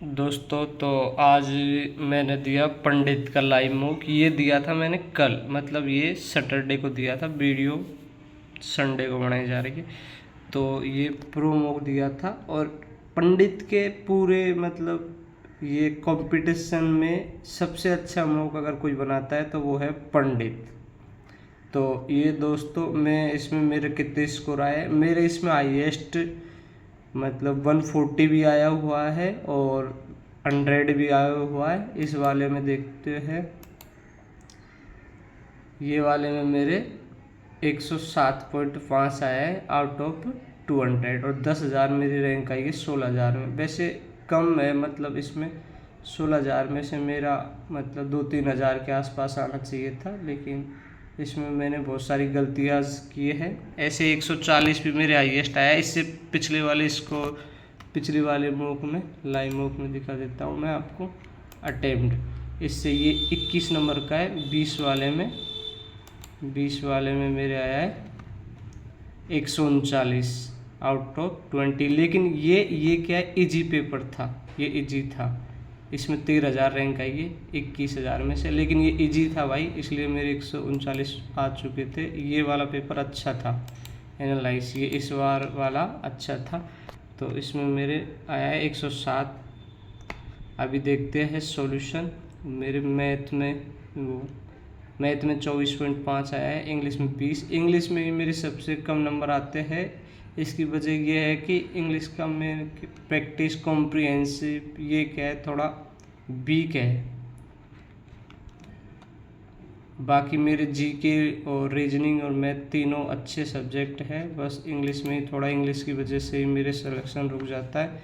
दोस्तों, तो आज मैंने दिया पंडित का लाइव मूक। ये दिया था मैंने कल, मतलब ये सैटरडे को दिया था। वीडियो संडे को बनाई जा रही है। तो ये प्रो मूक दिया था और पंडित के पूरे मतलब ये कंपटीशन में सबसे अच्छा मूक अगर कोई बनाता है तो वो है पंडित। तो ये दोस्तों, मैं इसमें मेरे कितने स्कोर आए, मेरे इसमें हाईएस्ट मतलब 140 भी आया हुआ है और 100 भी आया हुआ है। इस वाले में देखते हैं, ये वाले में मेरे 107.5 आया है आउट ऑफ 200 और 10,000 मेरी रैंक आई है 16,000 में। वैसे कम है, मतलब इसमें 16,000 में से मेरा मतलब 2-3 हज़ार के आसपास आना चाहिए था, लेकिन इसमें मैंने बहुत सारी गलतियाँ की है। ऐसे 140 भी मेरे हाईएस्ट आया। इससे पिछले वाले मूक में लाइव मूक में दिखा देता हूँ मैं आपको अटेम्प्ट। इससे ये 21 नंबर का है। 20 वाले में मेरे आया है 139 आउट ऑफ 20। लेकिन ये क्या है, इजी पेपर था, ये इजी था। इसमें 13,000 रैंक आई है 21,000 में से, लेकिन ये इजी था भाई, इसलिए मेरे 139 आ चुके थे। ये वाला पेपर अच्छा था, एनालाइज, ये इस बार वाला अच्छा था। तो इसमें मेरे आया है 107। अभी देखते हैं सॉल्यूशन। मेरे मैथ में 24.5 आया है, इंग्लिश में 20। इंग्लिश में भी मेरे सबसे कम नंबर आते हैं। इसकी वजह यह है कि इंग्लिश का मेरे प्रैक्टिस कॉम्प्रिहेंसिव ये क्या है, थोड़ा वीक है। बाकी मेरे जीके और रीजनिंग और मैथ तीनों अच्छे सब्जेक्ट हैं, बस इंग्लिश में ही थोड़ा, इंग्लिश की वजह से ही मेरे सिलेक्शन रुक जाता है।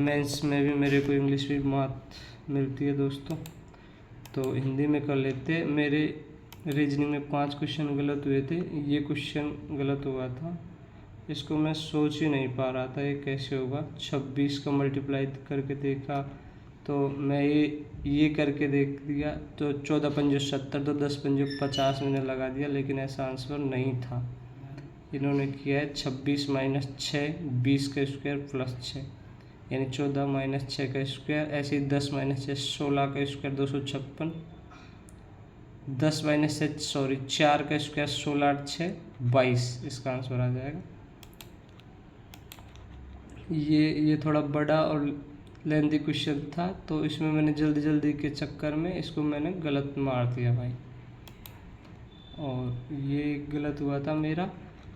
मेंस में भी मेरे को इंग्लिश भी मार्क्स मिलती है दोस्तों। तो हिंदी में कर लेते। मेरे रीजनिंग में 5 क्वेश्चन गलत हुए थे। ये क्वेश्चन गलत हुआ था, इसको मैं सोच ही नहीं पा रहा था ये कैसे होगा। 26 का मल्टीप्लाई करके देखा तो मैं ये करके देख दिया तो 14 पंजे 70, तो 10 पंजे 50 मैंने लगा दिया, लेकिन ऐसा आंसर नहीं था। इन्होंने किया है 26 माइनस 6, 20 का स्क्वायर प्लस 6, यानी 14 माइनस 6 का स्क्वायर। ऐसे ही 10 माइनस 6 16 का स्क्वायर 256, 10 माइनस 6 सॉरी 4 का स्क्वायर 16 8 6 22, इसका आंसर आ जाएगा। ये थोड़ा बड़ा और लेंथी क्वेश्चन था, तो इसमें मैंने जल्दी के चक्कर में इसको मैंने गलत मार दिया भाई, और ये गलत हुआ था मेरा।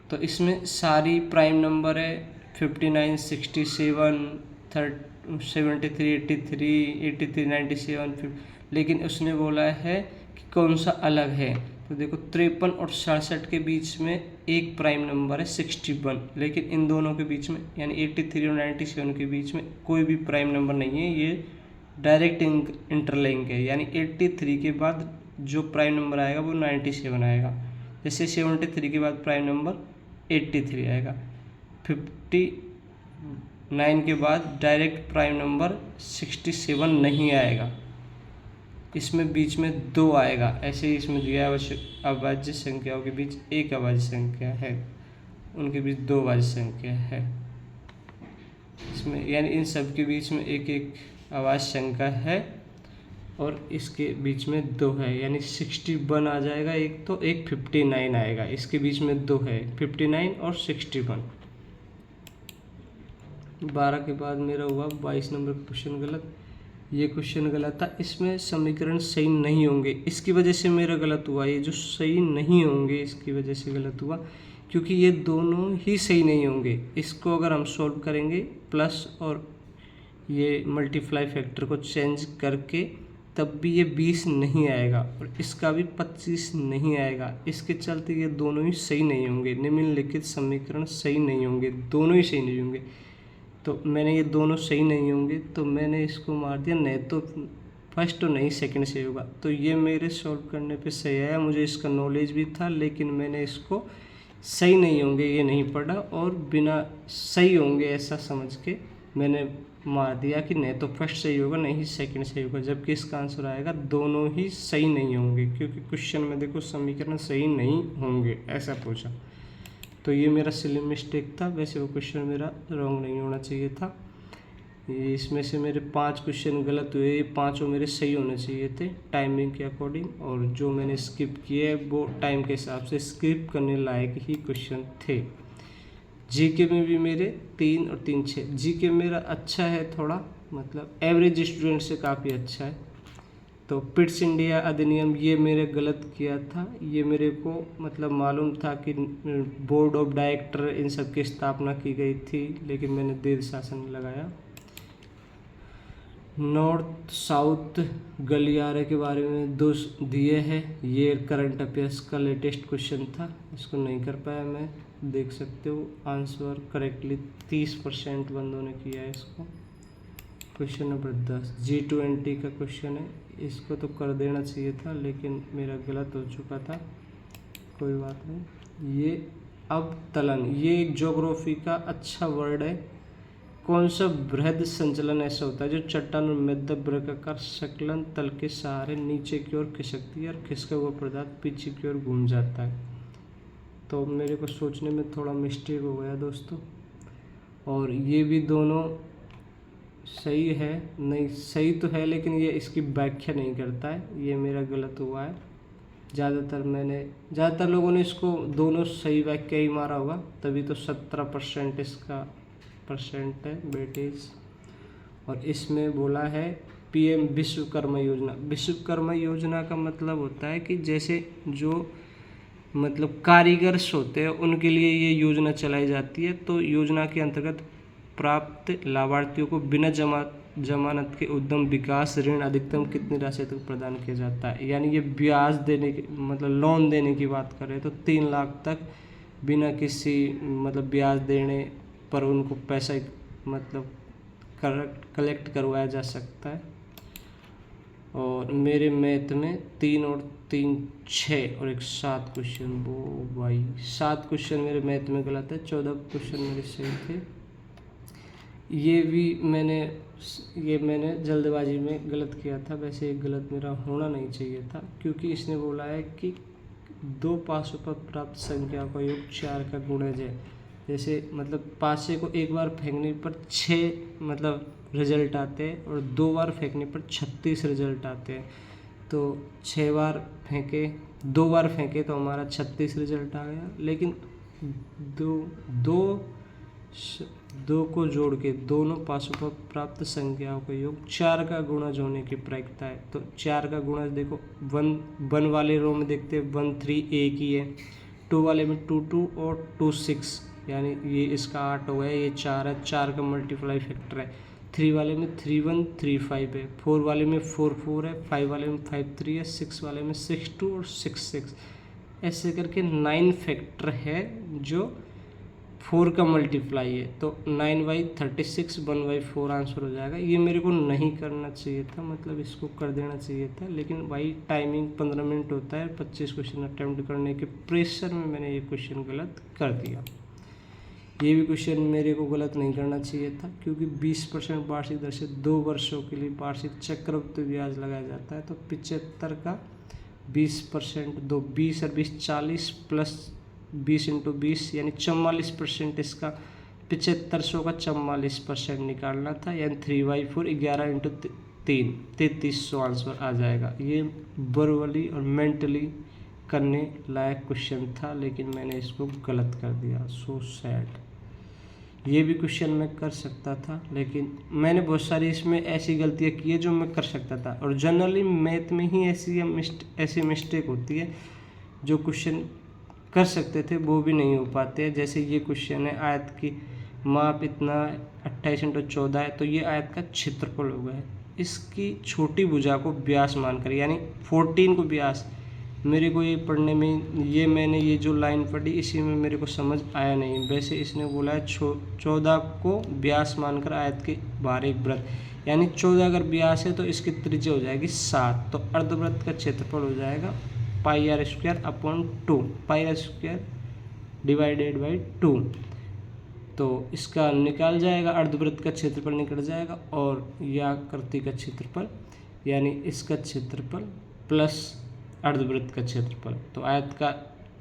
तो इसमें सारी प्राइम नंबर है 59 67 73 83 97, लेकिन उसने बोला है कि कौन सा अलग है। तो देखो 53 और 67 के बीच में एक प्राइम नंबर है 61, लेकिन इन दोनों के बीच में यानी 83 और 97 के बीच में कोई भी प्राइम नंबर नहीं है। ये डायरेक्ट इंटरलिंक है, यानी 83 के बाद जो प्राइम नंबर आएगा वो 97 आएगा। जैसे 73 के बाद प्राइम नंबर 83 आएगा, 59 के बाद डायरेक्ट प्राइम नंबर 67 नहीं आएगा, इसमें बीच में 2 आएगा। ऐसे ही इसमें दिया अभाज्य संख्याओं के बीच एक अभाज्य संख्या है, उनके बीच 2 अभाज्य संख्या है इसमें, यानी इन सब के बीच में एक एक अभाज्य संख्या है और इसके बीच में 2 है, यानी 61 आ जाएगा एक, तो एक 59 आएगा। इसके बीच में 2 है, 59 और 61। 12 के बाद मेरा हुआ 22 नंबर क्वेश्चन गलत। ये क्वेश्चन गलत था, इसमें समीकरण सही नहीं होंगे, इसकी वजह से मेरा गलत हुआ। ये जो सही नहीं होंगे इसकी वजह से गलत हुआ, क्योंकि ये दोनों ही सही नहीं होंगे। इसको अगर हम सॉल्व करेंगे प्लस और ये मल्टीप्लाई फैक्टर को चेंज करके, तब भी ये 20 नहीं आएगा और इसका भी 25 नहीं आएगा। इसके चलते ये दोनों ही सही नहीं होंगे, निम्नलिखित समीकरण सही नहीं होंगे, दोनों ही सही नहीं होंगे। तो मैंने ये दोनों सही नहीं होंगे तो मैंने इसको मार दिया, नहीं तो फर्स्ट तो नहीं सेकंड सही होगा। तो ये मेरे सॉल्व करने पे सही आया, मुझे इसका नॉलेज भी था, लेकिन मैंने इसको सही नहीं होंगे ये नहीं पढ़ा और बिना सही होंगे ऐसा समझ के मैंने मार दिया कि नहीं तो फर्स्ट सही होगा नहीं सेकंड सही होगा, जबकि इसका आंसर आएगा दोनों ही सही नहीं होंगे, क्योंकि क्वेश्चन में देखो समीकरण सही नहीं होंगे ऐसा पूछा। तो ये मेरा सिली मिस्टेक था, वैसे वो क्वेश्चन मेरा रॉन्ग नहीं होना चाहिए था। इसमें से मेरे 5 क्वेश्चन गलत हुए, ये पाँचों मेरे सही होने चाहिए थे टाइमिंग के अकॉर्डिंग, और जो मैंने स्किप किए वो टाइम के हिसाब से स्किप करने लायक ही क्वेश्चन थे। जीके में भी मेरे 3 और 3 6, जीके मेरा अच्छा है थोड़ा, मतलब एवरेज स्टूडेंट से काफ़ी अच्छा है। तो पिट्स इंडिया अधिनियम ये मेरे गलत किया था, ये मेरे को मतलब मालूम था कि बोर्ड ऑफ डायरेक्टर इन सब की स्थापना की गई थी, लेकिन मैंने देर शासन लगाया। नॉर्थ साउथ गलियारे के बारे में 2 दिए हैं, ये करंट अफेयर्स का लेटेस्ट क्वेश्चन था, इसको नहीं कर पाया मैं, देख सकते हो आंसर करेक्टली 30% बंदों ने किया है इसको। क्वेश्चन नंबर 10 G20 का क्वेश्चन है, इसको तो कर देना चाहिए था लेकिन मेरा गलत हो चुका था, कोई बात नहीं। ये अवतलन, ये एक ज्योग्राफी का अच्छा वर्ड है। कौन सा बृहद संचलन ऐसा होता है जो चट्टान और मध्य वर्गाकार संकलन तल के सहारे नीचे की ओर खिसकती है और खिसका हुआ पदार्थ पीछे की ओर घूम जाता है? तो मेरे को सोचने में थोड़ा मिस्टेक हो गया दोस्तों, और ये भी दोनों सही है, नहीं सही तो है लेकिन ये इसकी व्याख्या नहीं करता है, ये मेरा गलत हुआ है। ज़्यादातर लोगों ने इसको दोनों सही व्याख्या ही मारा होगा, तभी तो 17% इसका परसेंट है वेटेज। और इसमें बोला है पीएम विश्वकर्मा योजना। विश्वकर्मा योजना का मतलब होता है कि जैसे जो मतलब कारीगर्स होते हैं उनके लिए ये योजना चलाई जाती है, तो योजना के अंतर्गत प्राप्त लाभार्थियों को बिना जमानत के उद्यम विकास ऋण अधिकतम कितनी राशि तक प्रदान किया जाता है। यानी ये ब्याज देने की मतलब लोन देने की बात करें तो 3 लाख तक बिना किसी मतलब ब्याज देने पर उनको पैसा मतलब कलेक्ट करवाया जा सकता है। और मेरे मैथ में 3 और 3 6 और एक 7 क्वेश्चन, वो भाई 7 क्वेश्चन मेरे मैथ में गलत है, 14 क्वेश्चन मेरे सही थे। ये मैंने जल्दबाजी में गलत किया था, वैसे एक गलत मेरा होना नहीं चाहिए था, क्योंकि इसने बोला है कि 2 पासों पर प्राप्त संख्या का योग 4 का गुणज है। जैसे मतलब पासे को एक बार फेंकने पर 6 मतलब रिजल्ट आते हैं और 2 बार फेंकने पर 36 रिजल्ट आते हैं। तो 6 बार फेंके, 2 बार फेंके तो हमारा 36 रिजल्ट आ गया, लेकिन दो को जोड़ के दोनों पासों पर प्राप्त संख्याओं का योग 4 का गुणज होने की प्रायिकता है। तो 4 का गुणज देखो 1 वाले रो में देखते हैं 1 3 एक ही है, 2 वाले में 2 2 और 2 6, यानी ये इसका 8 हो गया, ये 4 है, 4 का मल्टीप्लाई फैक्टर है। 3 वाले में 3 1 3 5 है, 4 वाले में 4 4 है, 5 वाले में 5 3 है, 6 वाले में 6 2 और 6 6, ऐसे करके 9 फैक्टर है जो 4 का मल्टीप्लाई है। तो 9/36 1/4 आंसर हो जाएगा। ये मेरे को नहीं करना चाहिए था, मतलब इसको कर देना चाहिए था, लेकिन भाई टाइमिंग 15 मिनट होता है, 25 क्वेश्चन अटैम्प्ट करने के प्रेशर में मैंने ये क्वेश्चन गलत कर दिया। ये भी क्वेश्चन मेरे को गलत नहीं करना चाहिए था, क्योंकि 20% वार्षिक दर से 2 वर्षों के लिए वार्षिक चक्रवृद्धि ब्याज लगाया जाता है। तो 75 का 20% 2 20 और 20 40 प्लस 20 × 20 यानी 44%, इसका 7500 का 44% निकालना था, यानी 3/4 11 × 3 3300 आंसर आ जाएगा। ये वर्बली और मेंटली करने लायक क्वेश्चन था, लेकिन मैंने इसको गलत कर दिया, सो सैड। ये भी क्वेश्चन मैं कर सकता था, लेकिन मैंने बहुत सारी इसमें ऐसी गलतियाँ की है जो मैं कर सकता था, और जनरली मैथ में ही ऐसी मिस्टेक होती है, जो क्वेश्चन कर सकते थे वो भी नहीं हो पाते हैं। जैसे ये क्वेश्चन है, आयत की माप इतना 28 × 14 है, तो ये आयत का क्षेत्रफल होगा है, इसकी छोटी भुजा को व्यास मानकर, यानी 14 को व्यास, मेरे को ये पढ़ने में मैंने ये जो लाइन पढ़ी इसी में मेरे को समझ आया नहीं। वैसे इसने बोला है 14 को व्यास मानकर आयत के बाहर एक वृत्त, यानी 14 अगर व्यास है तो इसकी त्रिज्या हो जाएगी 7, तो अर्धवृत्त का क्षेत्रफल हो जाएगा πr² / 2, πr² / 2। तो इसका निकाल जाएगा, अर्धवृत्त का क्षेत्रफल निकल जाएगा, और यह आकृति का क्षेत्रफल यानी इसका क्षेत्रफल प्लस अर्धवृत्त का क्षेत्रफल। तो आयत का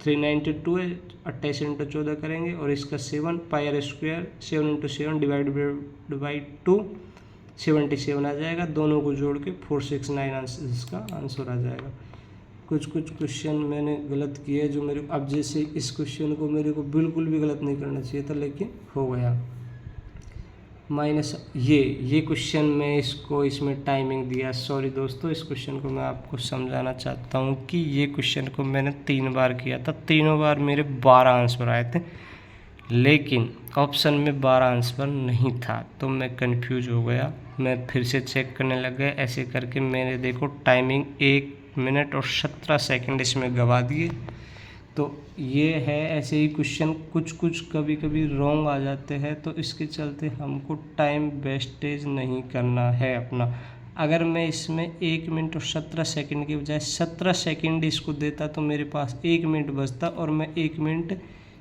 392 है, 28 × 14 करेंगे, और इसका 7 πr² 7 × 7 / 2 77 आ जाएगा। दोनों को जोड़ के 469 आंसर, इसका आंसर आ जाएगा। कुछ क्वेश्चन मैंने गलत किए जो मेरे, अब जैसे इस क्वेश्चन को मेरे को बिल्कुल भी गलत नहीं करना चाहिए था, लेकिन हो गया। माइनस ये क्वेश्चन मैं इसको इसमें टाइमिंग दिया, सॉरी दोस्तों, इस क्वेश्चन को मैं आपको समझाना चाहता हूँ कि ये क्वेश्चन को मैंने 3 बार किया था, तीनों बार मेरे 12 आंसर आए थे, लेकिन ऑप्शन में 12 आंसर नहीं था, तो मैं कंफ्यूज हो गया। मैं फिर से चेक करने लग गया, ऐसे करके मैंने देखो टाइमिंग 1 मिनट और 17 सेकंड इसमें गवा दिए। तो ये है, ऐसे ही क्वेश्चन कुछ कभी कभी रॉन्ग आ जाते हैं, तो इसके चलते हमको टाइम वेस्टेज नहीं करना है अपना। अगर मैं इसमें 1 मिनट और 17 सेकंड के बजाय 17 सेकंड इसको देता तो मेरे पास 1 मिनट बचता, और मैं 1 मिनट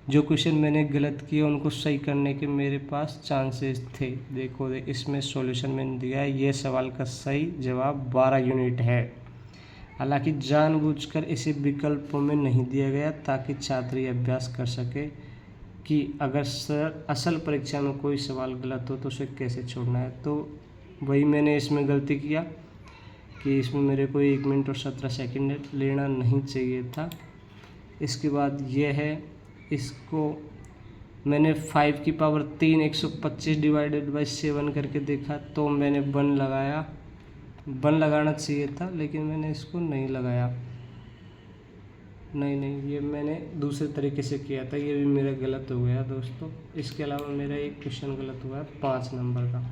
जो क्वेश्चन मैंने गलत किए उनको सही करने के मेरे पास चांसेस थे। देखो इसमें सॉल्यूशन मैंने दिया है, ये सवाल का सही जवाब 12 यूनिट है। हालांकि जानबूझकर इसे विकल्पों में नहीं दिया गया ताकि छात्र ये अभ्यास कर सके कि अगर असल परीक्षा में कोई सवाल गलत हो तो उसे कैसे छोड़ना है। तो वही मैंने इसमें गलती किया कि इसमें मेरे को 1 मिनट और 17 सेकंड लेना नहीं चाहिए था। इसके बाद ये है, इसको मैंने 5 की पावर 3 125 डिवाइडेड बाई 7 करके देखा, तो मैंने 1 लगाया, 1 लगाना चाहिए था, लेकिन मैंने इसको नहीं लगाया। नहीं, ये मैंने दूसरे तरीके से किया था, ये भी मेरा गलत हो गया दोस्तों। इसके अलावा मेरा एक क्वेश्चन गलत हुआ है 5 नंबर का।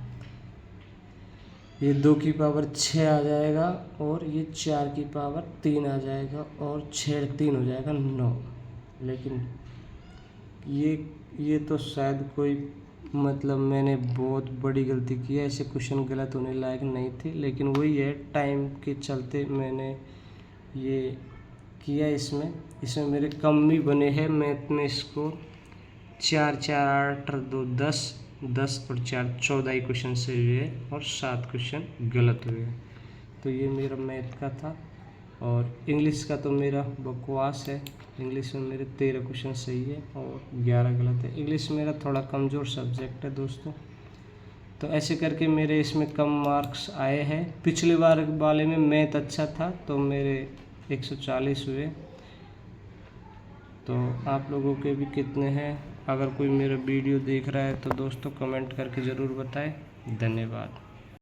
ये 2 की पावर 6 आ जाएगा, और ये 4 की पावर 3 आ जाएगा, और 6 3 हो जाएगा 9। लेकिन ये तो शायद कोई, मतलब मैंने बहुत बड़ी गलती की है, ऐसे क्वेश्चन गलत होने लायक नहीं थे, लेकिन वही है, टाइम के चलते मैंने ये किया। इसमें मेरे कम भी बने हैं मैथ में स्कोर, 4 4 8 2 10 और 4 14 ही क्वेश्चन सही हुए और 7 क्वेश्चन गलत हुए। तो ये मेरा मैथ का था। और इंग्लिश का तो मेरा बकवास है, इंग्लिश में मेरे 13 क्वेश्चन सही है और 11 गलत है। इंग्लिश मेरा थोड़ा कमज़ोर सब्जेक्ट है दोस्तों, तो ऐसे करके मेरे इसमें कम मार्क्स आए हैं। पिछले बार वाले में मैथ अच्छा था तो मेरे 140 हुए। तो आप लोगों के भी कितने हैं? अगर कोई मेरा वीडियो देख रहा है तो दोस्तों कमेंट करके ज़रूर बताएं। धन्यवाद।